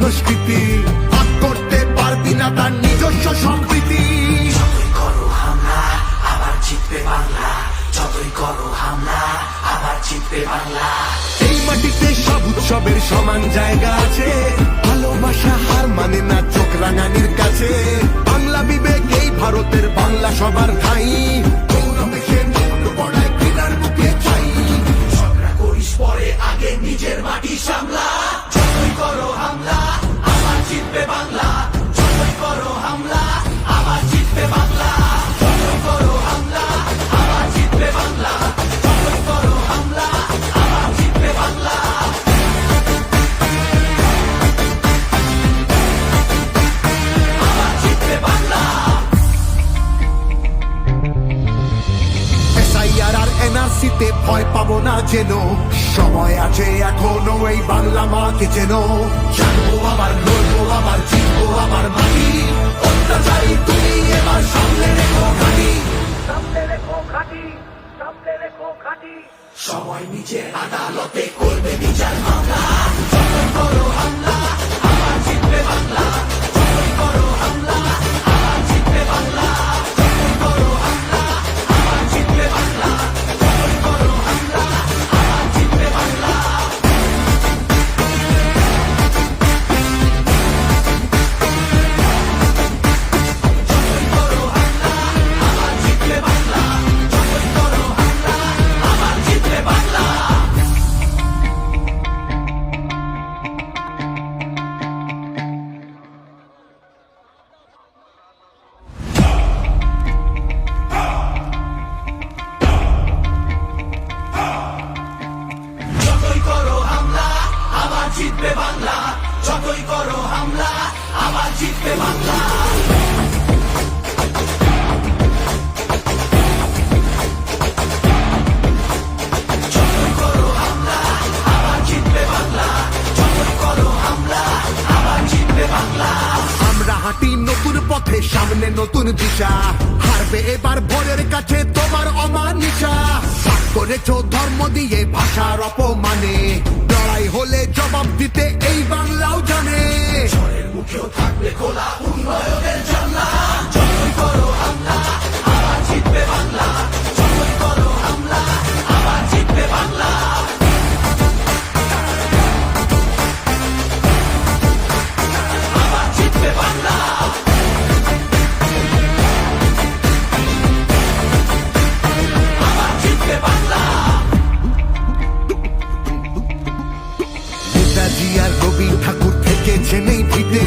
সংস্কৃতি, ভাগ করতে পারবি না তার নিজস্ব সম্প্রীতি। যতই করো হামলা আবার জিতবে বাংলা, যতই করো হামলা আবার জিতবে বাংলা। এই মাটিতে সব উৎসবের সমান জায়গা আছে, ভালোবাসা হার মানে না চোখ রাঙানির কাছে। বাংলা বিবেক এই ভারতের, বাংলা সবার ঠাই, গৌরবেশে মুকুট পড়ায় ঘৃণার মুখে ছাই। ঝগড়া করিস পরে, আগে নিজের মাটি সামলা। যতই করো হামলা আবার জিতবে বাংলা, যতই করো হামলা আবার জিতবে বাংলা। যতই করো হামলা আবার জিতবে বাংলা, যতই করো হামলা আবার জিতবে বাংলা। আবার জিতবে বাংলা। SIR আর NRC তে ভয় পাবো না যেন, সময় আছে এখনো এই বাংলা মাকে যেন। জানবো আবার, লড়বো আবার, জিতবো আবার মাটি। অত্যাচারী তুমি এবার সামনে রেখো ঘাঁটি, সামনে রেখো ঘাঁটি, সামনে রেখো ঘাঁটি। সময় নিজের আদালতে করবে বিচার মামলা। যতই করো হামলা আবার জিতবে বাংলা, যতই করো হামলা আবার জিতবে বাংলা। যতই করো হামলা আবার জিতবে বাংলা, যতই করো হামলা আবার জিতবে বাংলা। যতই করো হামলা আবার জিতবে বাংলা, যতই করো হামলা আবার জিতবে বাংলা। যতই করো হামলা আবার জিতবে বাংলা, যতই করো হামলা আবার জিতবে বাংলা। যতই করো হামলা আবার জিতবে বাংলা, যতই করো হামলা আবার জিতবে বাংলা। আমরা হাঁটি নতুন পথে, সামনে নতুন দিশা। হারবে এবার ভোরের কাছে তোমার অমানিসা। ভাগ করেছো ধর্ম দিয়ে ভাষার অপমানে, লড়াই হলে জবাব দিতে এই বাংলাও জানে। ঝড়ের মুখেও থাকবে খোলা উন্নয়নের জানলা। যতই করো হামলা আবার জিতবে বাংলা, যতই করো হামলা আবার জিতবে বাংলা। আবার জিতবে বাংলা। আবার জিতবে বাংলা। নেতাজি আর রবি ঠাকুর থেকে জেনেই ফিতে,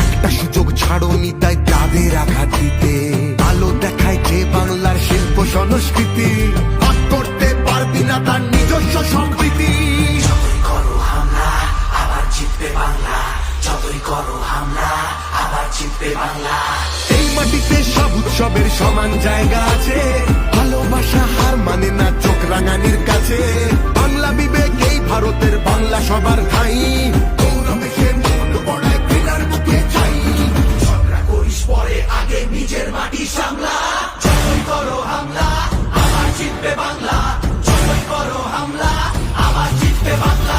একটা সুযোগ ছাড়োনি তাই তাদের আঘাত দিতে। আলো দেখায় যে বাংলার শিল্প সংস্কৃতি, ভাগ করতে পারবি না তার নিজস্ব সম্প্রীতি। যতই করো হামলা আবার জিতবে বাংলা, যতই করো হামলা আবার জিতবে বাংলা। এই মাটিতে সব উৎসবের সমান জায়গা আছে, ভালোবাসা হার মানে না চোখ রাঙানির কাছে। বাংলা বিবেক এই ভারতের, বাংলা সবার ঠাই, গৌরবেশে মুকুট পড়ায় ঘৃণার মুখে ছাই। ঝগড়া করিস পরে, আগে নিজের মাটি সামলা। যতই করো হামলা আবার জিতবে বাংলা, যতই করো হামলা আবার জিতবে বাংলা।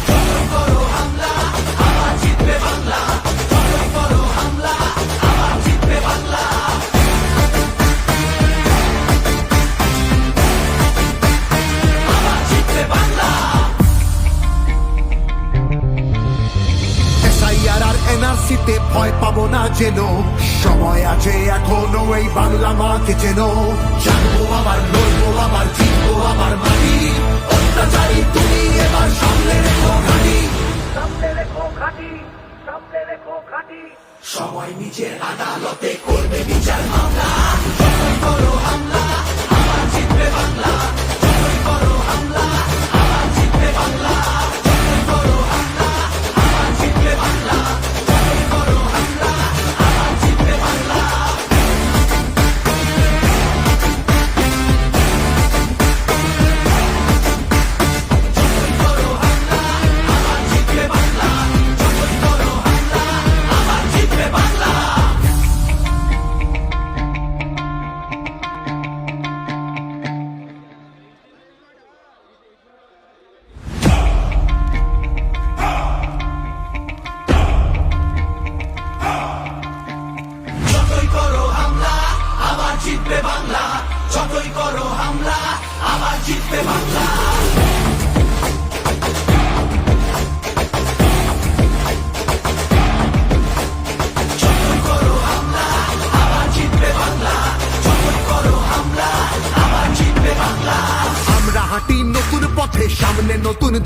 যতই করো হামলা আবার জিতবে বাংলা, যতই করো হামলা আবার জিতবে বাংলা। আবার জিতবে বাংলা। SIR আর NRC তে ভয় পাবো না যেন, সময় আছে এখনো এই বাংলা মাকে যেন। জানবো আবার, লড়বো আবার, জিতবো আবার মাটি। অত্যাচারী তুমি এবার সামনে রেখো ঘাঁটি, সামনে রেখো ঘাঁটি, সামনে রেখো ঘাঁটি। সময় নিজের আদালতে করবে বিচার মামলা। যতই করো হামলা আবার জিতবে বাংলা, যতই করো হামলা আবার জিতবে বাংলা। যতই করো হামলা আবার জিতবে বাংলা, যতই করো হামলা আবার জিতবে বাংলা। যতই করো হামলা আবার জিতবে বাংলা, যতই করো হামলা আবার জিতবে বাংলা।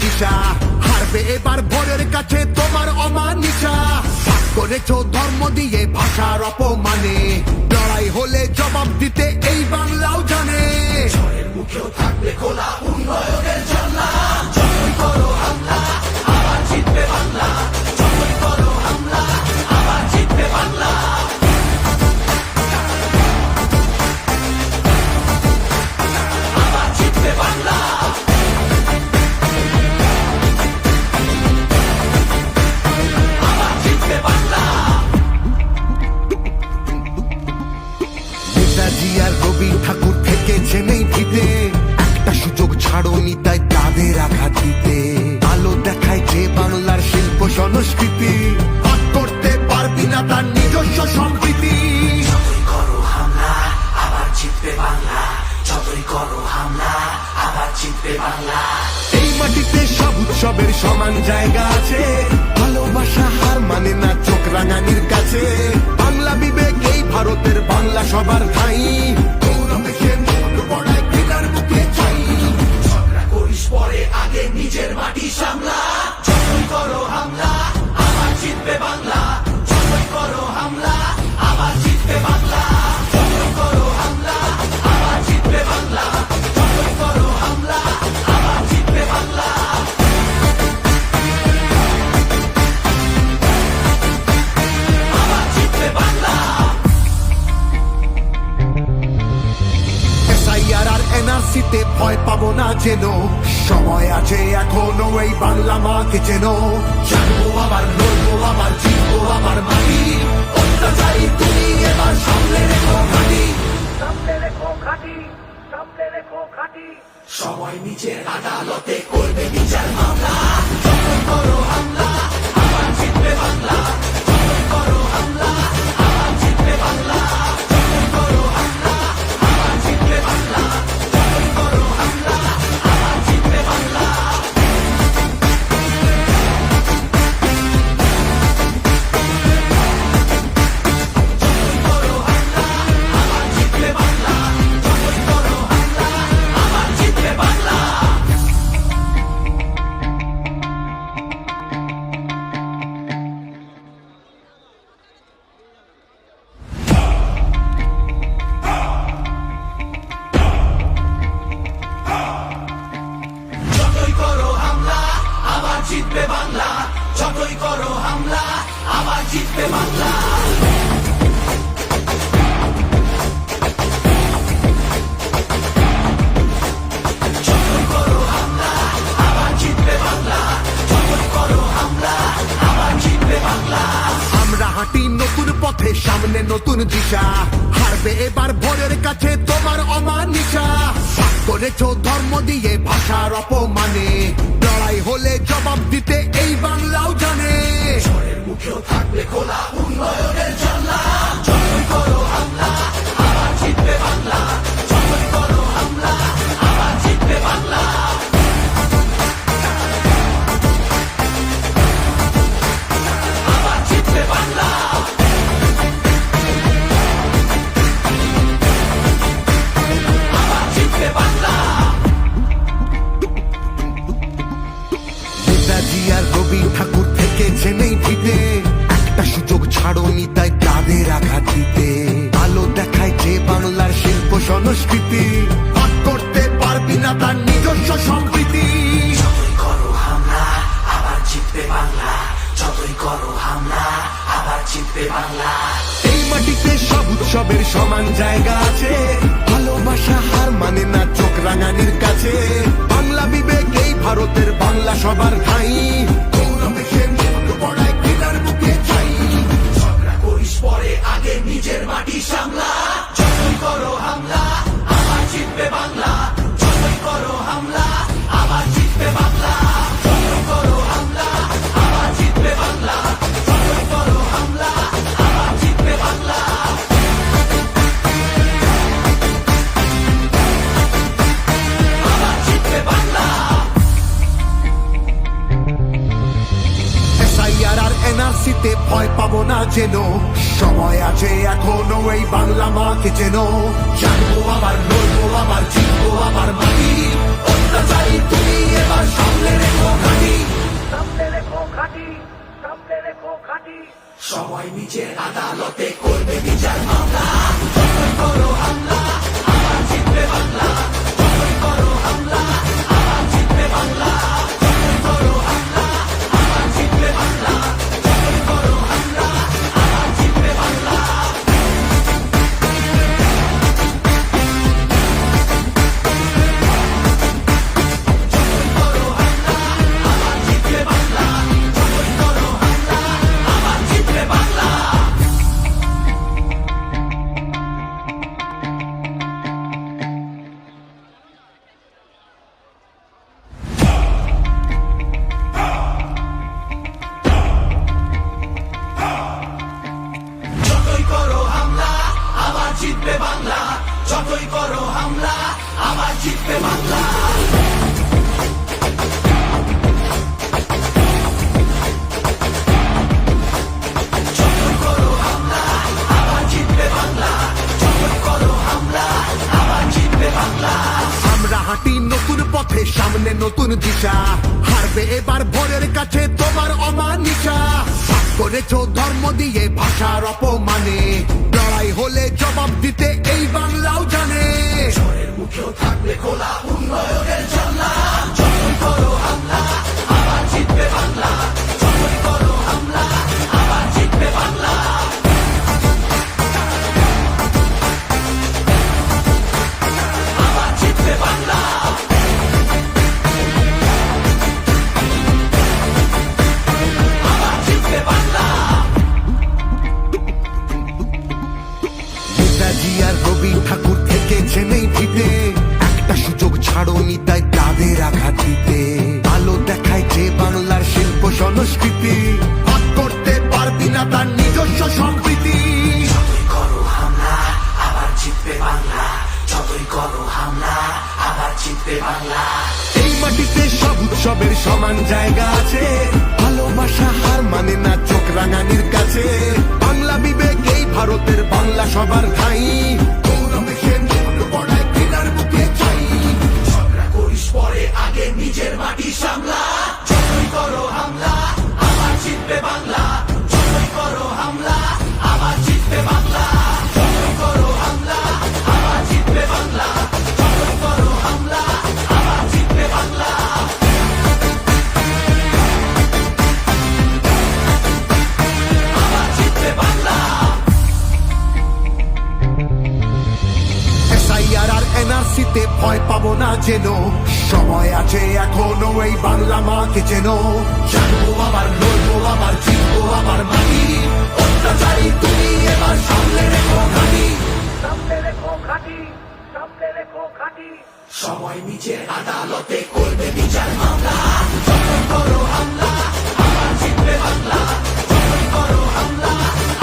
দিশা, হারবে এবার ভোরের কাছে তোমার অমানিসা। ভাগ করেছো ধর্ম দিয়ে ভাষার অপমানে, লড়াই হলে জবাব দিতে এই বাংলাও জানে। ঝড়ের মুখেও থাকবে খোলা উন্নয়নের জানলা, যতই করো হামলা আবার জিতবে বাংলা, যতই করো হামলা আবার জিতবে বাংলা। আবার জিতবে বাংলা। আবার জিতবে বাংলা। নেতাজি আর রবি ঠাকুর থেকেছে নেই ভিতে, একটা সুযোগ ছাড়োনি তাই তাদের আঘাত দিতে। আলো দেখায় যে বাংলার শিল্প সংস্কৃতি, ভাগ করতে পারবি না তার নিজস্ব সম্প্রীতি। যতই করো হামলা আবার জিতবে বাংলা, যতই করো হামলা আবার জিতবে বাংলা। এই মাটিতে সব উৎসবের সমান জায়গা আছে, ভালোবাসা হার মানে না চোখ রাঙানির কাছে। বাংলা বিবেক এই ভারতের বাংলা সবার ঠাই, গৌরবে সে মুখ বড়ায় ঘৃণার মুখে চাই। ঝগড়া করিস পরে আগে নিজের মাটি সামলা, যতই করো হামলা আবার জিতবে বাংলা, যতই করো হামলা আবার জিতবে বাংলা, যতই করো হামলা আবার জিতবে বাংলা, যতই করো হামলা আবার জিতবে বাংলা। আবার জিতবে বাংলা। এসআইআর আর এনআরসিতে ভয় পাবো না যেন, সময় আছে এখনো এই বাংলা মাকে যেন। জানবো আবার লড়বো আবার জিতবো আবার মাটি, অত্যাচারী তুমি এবার সামনে রেখো ঘাঁটি। সামনে রেখো ঘাঁটি, সামনে রেখো ঘাঁটি। সবাই নিজের আদালতে করবে বিচার মামলা, যতই করো হামলা আবার জিতবে বাংলা, যতই করো হামলা আবার জিতবে বাংলা, যতই করো হামলা আবার জিতবে বাংলা, যতই করো হামলা আবার জিতবে বাংলা। যতই করো হামলা আবার জিতবে বাংলা, যতই করো হামলা আবার জিতবে বাংলা। যতই করো হামলা আবার জিতবে বাংলা, যতই করো হামলা আবার জিতবে বাংলা। যতই করো হামলা আবার জিতবে বাংলা, যতই করো হামলা আবার জিতবে বাংলা। আমরা হাঁটি নতুন পথে, সামনে নতুন দিশা, হারবে এবার ভোরের কাছে তোমার অমানিসা। ভাগ করেছো ধর্ম দিয়ে ভাষার অপমানে, লড়াই হলে জবাব দিতে এই বাংলাও জানে। ঝড়ের মুখেও থাকবে খোলা উন্নয়নের জানলা, যতই করো হামলা আবার জিতবে বাংলা, যতই করো হামলা আবার জিতবে বাংলা। আবার জিতবে বাংলা। আবার জিতবে বাংলা। নেতাজি আর রবি ঠাকুর থেকেছে নেই ভিতে, একটা সুযোগ ছাড়োনি তাই তাদের আঘাত দিতে। আলো দেখায় যে বাংলার শিল্প সংস্কৃতি, ভাগ করতে পারবি না তার নিজস্ব সম্প্রীতি। যতই করো হামলা আবার জিতবে বাংলা, যতই করো হামলা আবার জিতবে বাংলা। এই মাটিতে সব উৎসবের সমান জায়গা আছে, ভালোবাসা হার মানে না চোখ রাঙানির কাছে। বাংলা বিবেক এই ভারতের বাংলা সবার ঠাই, গৌরবে সে মুখ বড়ায় ঘৃণার মুখে চাই। ঝগড়া করিস পরে আগে নিজের মাটি সামলা, যতই করো হামলা আবার জিতবে বাংলা, যতই করো হামলা আবার জিতবে বাংলা, যতই করো হামলা আবার জিতবে বাংলা, যতই করো হামলা আবার জিতবে বাংলা। আবার জিতবে বাংলা। এনআরসিতে ভয় পাবো না যেন, সময় আছে এখনো এই বাংলা মাকে যেন। জানবো আবার, লড়বো আবার, জিতবো আবার মাটি, অত্যাচারী তুমি এবার সামলে রেখো ঘাটি। সামনে রেখো ঘাটি, সামনে রেখো ঘাটি। সবাই নিজের আদালতে করবে বিচার মামলা। যতই করো হামলা, আবার জিতবে বাংলা। যতই করো হামলা, আবার জিতবে বাংলা। যতই করো হামলা, আবার জিতবে বাংলা। যতই করো হামলা, আবার জিতবে বাংলা। যতই করো হামলা, আবার জিতবে বাংলা। যতই করো হামলা, আবার জিতবে বাংলা। যতই করো হামলা, আবার জিতবে বাংলা। যতই করো হামলা, আবার জিতবে বাংলা। যতই করো হামলা, আবার জিতবে বাংলা। যতই করো হামলা, আবার জিতবে বাংলা। আমরা হাঁটি নতুন পথে, সামনে নতুন দিশা, হারবে এবার ভোরের কাছে তোমার অমানিসা। ভাগ করেছো ধর্ম দিয়ে ভাষার অপমানে, লড়াই হলে জবাব দিতে এই বাংলাও জানে। চোরের মুখেও থাকবে খোলা উন্নয়নের জানলা। যতই করো হামলা, আবার জিতবে বাংলা। যতই করো হামলা, আবার জিতবে বাংলা। আবার জিতবে বাংলা। আবার জিতবে বাংলা। নেতাজি আর রবি ঠাকুর থেকেছেন এই ভিটে, একটা সুযোগ ছাড়োনি তাই তাদের আঘাত দিতে। আলো দেখায় যে বাংলার শিল্প সংস্কৃতি, ভাগ করতে পারবি না তার নিজস্ব সম্প্রীতি। যতই করো হামলা, আবার জিতবে বাংলা। যতই করো হামলা, আবার জিতবে বাংলা। এই মাটিতে সব উৎসবের সমান জায়গা আছে, ভালোবাসা হার মানে না চোখ রাঙানির কাছে। বাংলা বিবেক এই ভারতের, বাংলা সবার ঠাই, গৌরবে সে মন বড়ায় ঘৃণার বুকে চাই। ঝগড়া করিস পরে, আগে নিজের মাটি সামলা। যতই করো হামলা, আবার জিতবে বাংলা। যতই করো হামলা, আবার জিতবে বাংলা। যতই করো হামলা, আবার জিতবে বাংলা। যতই করো হামলা, আবার জিতবে বাংলা। আবার জিতবে বাংলা। এসআইআর আর এনআরসিতে ভয় পাবো না যেন, সময় আছে এখনো এই বাংলা মাকে যেন। জানবো আবার, লড়বো আবার, জিতবো আবার মাটি, অত্যাচারী তুমি এবার সামলে রেখো ঘাটি। সামনে রেখো ঘাটি, সামনে রেখো ঘাটি। সবাই নিজের আদালতে করবে বিচার মামলা। যতই করো হামলা, আবার জিতবে বাংলা। যতই করো হামলা,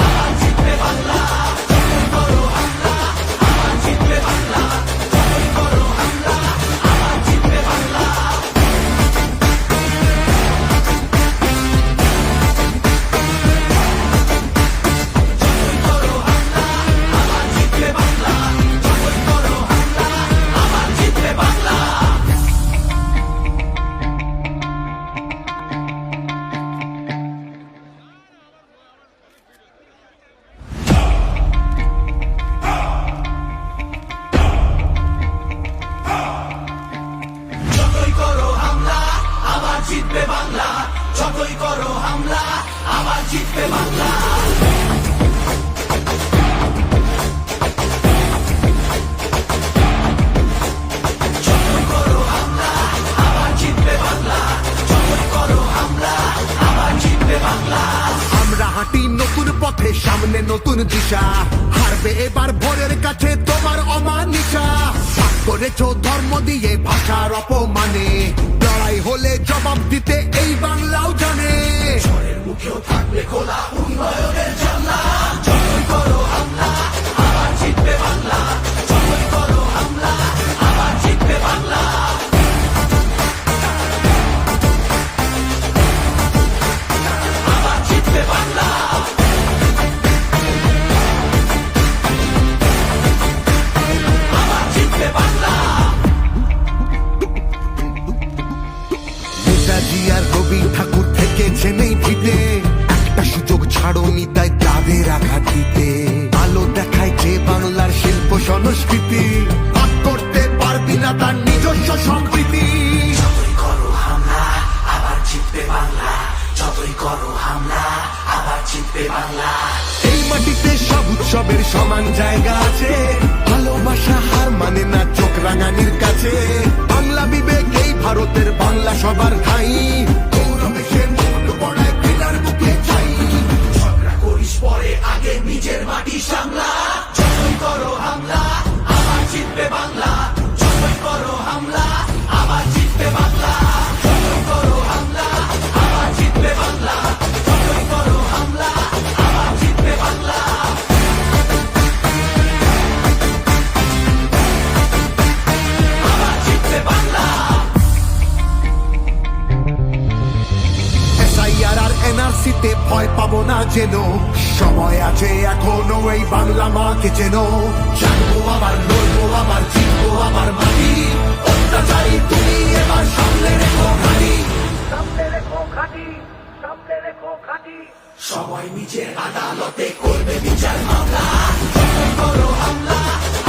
আবার জিতবে বাংলা। যতই করো হামলা, আবার জিতবে বাংলা। যতই করো হামলা, আবার জিতবে বাংলা। যতই করো হামলা, আবার জিতবে বাংলা। যতই করো হামলা, আবার জিতবে বাংলা। যতই করো হামলা, আবার জিতবে বাংলা। যতই করো হামলা, আবার জিতবে বাংলা। যতই করো হামলা, আবার জিতবে বাংলা। যতই করো হামলা, আবার জিতবে বাংলা। আমরা হাঁটি নতুন পথে, সামনে নতুন দিশা, হারবে এবার ভোরের কাছে তোমার অমানিসা। ভাগ করেছো ধর্ম দিয়ে ভাষার অপমানে, লড়াই হলে জবাব দিতে এই বাংলাও জানে। চোরের মুখেও থাকবে খোলা উন্নয়নের জানলা। যতই করো হামলা, আবার জিতবে বাংলা। যতই করো হামলা, আবার জিতবে বাংলা। আবার জিতবে বাংলা। ছাড়নি তাই তাদের আঘাত দিতে আলো দেখায় যে বাংলার শিল্প সংস্কৃতি ভাগ করতে পারবি না তার নিজস্ব সম্প্রীতি। যতই করো হামলা আবার জিতবে বাংলা, যতই করো হামলা আবার জিতবে বাংলা। এই মাটিতে সব উৎসবের সমান জায়গা আছে, ভালোবাসা হার মানে না চোখ রাঙানির কাছে। বাংলা বিবেক এই ভারতের বাংলা সবার ঠাই, গৌরবে সে মন বড়ায় ঘৃণার বুকে চাই। ঝগড়া করিস পরে আগে নিজের মাটি সামলা, যতই করো হামলা আবার জিতবে বাংলা, যতই করো হামলা আবার জিতবে বাংলা, যতই করো হামলা আবার জিতবে বাংলা, যতই করো হামলা আবার জিতবে বাংলা। আবার জিতবে বাংলা। SIR আর NRC তে ভয় পাবো না যেন, সময় আছে এখনো এই বাংলা মাকে যেন। জানবো আবার লড়বো আবার জিতবো আবার মাটি, অত্যাচারী তুমি এবার সামলে রেখো ঘানি। সামনে রেখো ঘাঁটি, সামনে রেখো ঘাঁটি। সবাই নিজের আদালতে করবে বিচার মামলা, যতই করো হামলা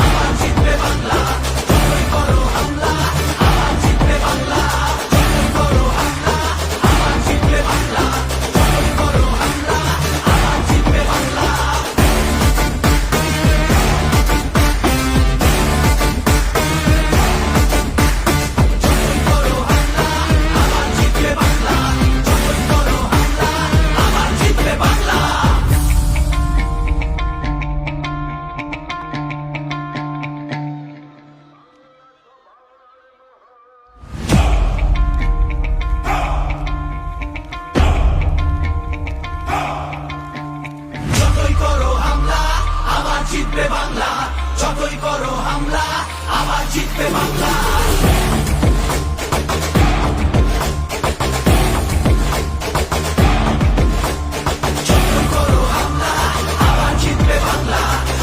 আবার জিতবে বাংলা, যতই করো হামলা আবার জিতবে বাংলা, যতই করো হামলা আবার জিতবে বাংলা, যতই করো হামলা আবার জিতবে বাংলা। যতই করো হামলা আবার জিতবে বাংলা, যতই করো হামলা আবার জিতবে বাংলা। যতই করো হামলা আবার জিতবে বাংলা, যতই করো হামলা আবার জিতবে বাংলা। যতই করো হামলা আবার জিতবে বাংলা,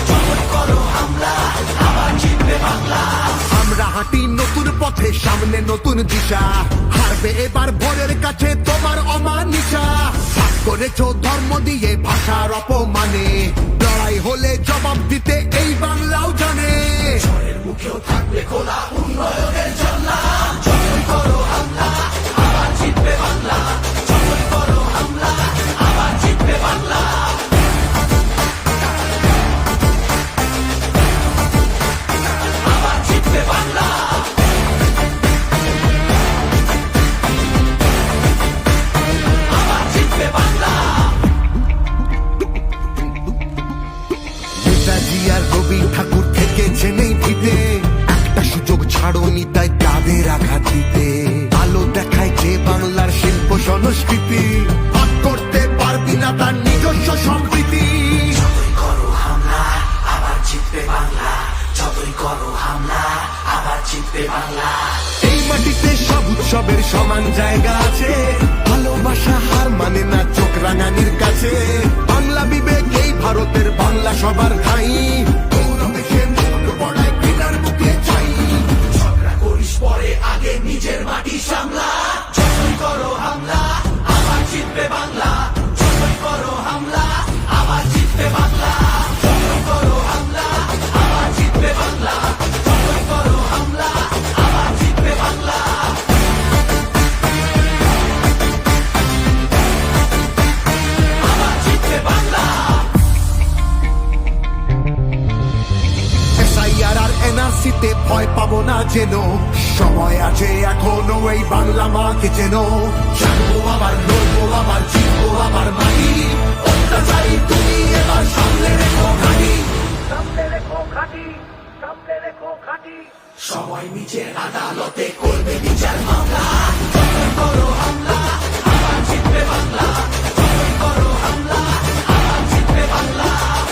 যতই করো হামলা আবার জিতবে বাংলা। আমরা হাঁটি নতুন পথে, সামনে নতুন দিশা, হারবে এবার ভোরের কাছে তোমার অমানিসা। ভাগ করেছো ধর্ম দিয়ে ভাষার অপমানে, লড়াই হলে জবাব দিতে এই বাংলাও জানে। ঝড়ের মুখেও থাকবে খোলা উন্নয়নের জানলা, যতই করো হামলা আবার জিতবে বাংলা, যতই করো হামলা আবার জিতবে বাংলা। আবার জিতবে বাংলা। আবার জিতবে বাংলা। নেতাজি আর রবি ঠাকুর থেকেছেন এই ভিতে, একটা সুযোগ ছাড়নি তাই তাদের আঘাত দিতে আলো দেখায় যে বাংলার শিল্প সংস্কৃতি ভাগ করতে পারবি না তার নিজস্ব সম্প্রীতি। যতই করো হামলা আবার জিতবে বাংলা, যতই করো হামলা আবার জিতবে বাংলা। এই মাটিতে সব উৎসবের সমান জায়গা আছে, ভালোবাসা হার মানে না চোখ রাঙানির কাছে। বাংলা বিবেক এই ভারতের বাংলা সবার ঠাই, গৌরবে সে মন বড়ায় ঘৃণার বুকে চাই। ঝগড়া করিস পরে আগে নিজের মাটি সামলা, যতই করো হামলা আবার জিতবে বাংলা, যতই করো হামলা আবার জিতবে বাংলা, যতই করো হামলা আবার জিতবে বাংলা, যতই করো হামলা আবার জিতবে বাংলা। আবার জিতবে বাংলা। SIR আর NRC তে ভয় পাবো না যেন, সময় আছে এখনো এই বাংলা মাকে যেন। জানবো আবার লড়বো আবার জিতবো আবার মাটি, অত্যাচারী তুমি এবার সামলে রেখো ঘানি। সামনে রেখো ঘাঁটি, সামনে রেখো ঘাঁটি। সবাই নিজের আদালতে করবে বিচার মামলা, যতই করো হামলা আবার জিতবে বাংলা, যতই করো হামলা আবার জিতবে বাংলা,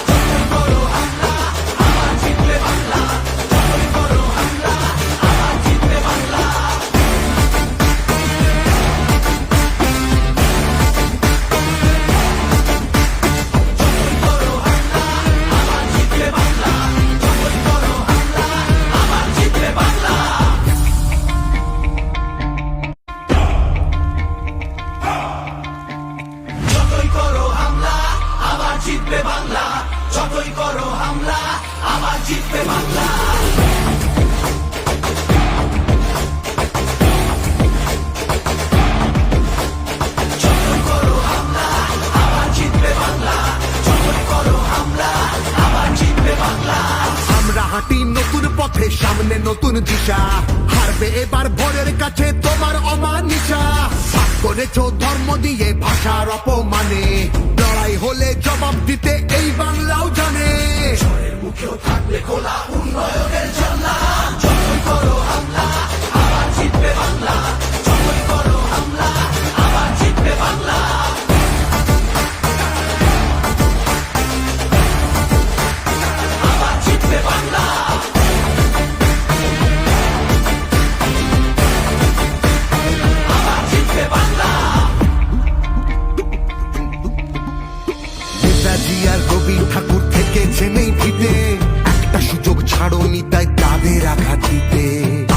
যতই করো হামলা আবার জিতবে বাংলা, যতই করো হামলা আবার জিতবে বাংলা। জিতবে বাংলা, যতই করো হামলা আবার জিতবে বাংলা। যতই করো হামলা আবার জিতবে বাংলা, যতই করো হামলা আবার জিতবে বাংলা। আমরা হাঁটি নতুন পথে, সামনে নতুন দিশা, হারবে এবার ভোরের কাছে তোমার অমানিসা। ভাগ করেছো ধর্ম দিয়ে ভাষার অপমানে, লড়াই হলে জবাব দিতে এই বাংলাও জানে। ঝড়ের মুখেও থাকবে খোলা উন্নয়নের জানলা, যতই করো হামলা আবার জিতবে বাংলা, যতই করো হামলা আবার জিতবে বাংলা। আবার জিতবে বাংলা। আবার জিতবে বাংলা। নেতাজি আর রবি ঠাকুর থেকেছেন এই ভিতে, একটা সুযোগ ছাড়োনি তাই তাদের আঘাত দিতে।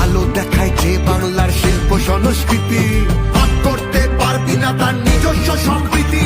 আলো দেখায় যে বাংলার শিল্প সংস্কৃতি, ভাগ করতে পারবি না তার নিজস্ব সম্প্রীতি।